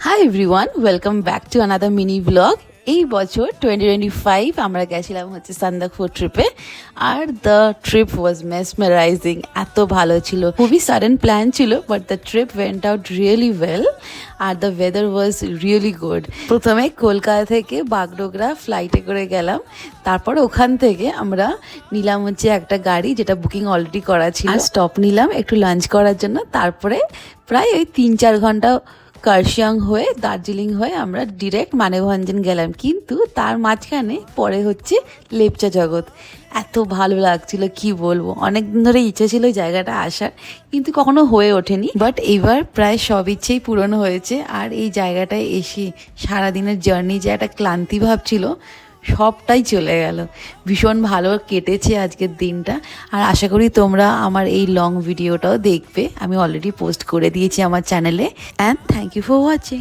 Hi everyone, welcome back to another mini blog. এই বছর 2025 আমরা গেছিলাম হচ্ছে সান্দাকফু ট্রিপে। Are the trip was mesmerising, এত ভালো ছিল। খুবই সাডেন প্ল্যান ছিল, but the trip went out really well. Are the weather was really good. প্রথমে কলকাতা থেকে বাগডোগরা ফ্লাইটে করে গেলাম। তারপর ওখান থেকে আমরা নিলাম হচ্ছে একটা গাড়ি, যেটা বুকিং অলরেডি করা ছিল। স্টপ নিলাম একটু লাঞ্চ করার জন্য। তারপরে প্রায় ওই 3-4 ঘন্টা কার্শিয়াং হয়ে দার্জিলিং হয়ে আমরা ডিরেক্ট মানেভঞ্জন গেলাম। কিন্তু তার মাঝখানে পরে হচ্ছে লেপচা জগৎ। এত ভালো লাগছিল কি বলবো, অনেকদিন ধরে ইচ্ছে ছিল ওই জায়গাটা আসার, কিন্তু কখনো হয়ে ওঠেনি। বাট এবার প্রায় সব ইচ্ছেই পূরণ হয়েছে। আর এই জায়গাটায় এসে সারাদিনের জার্নি যে একটা ক্লান্তি ভাব ছিল, সবটাই চলে গেল। ভীষণ ভালো কেটেছে আজকের দিনটা। আর আশা করি তোমরা আমার এই লং ভিডিওটাও দেখবে। আমি অলরেডি পোস্ট করে দিয়েছি আমার চ্যানেলে। And thank you for watching.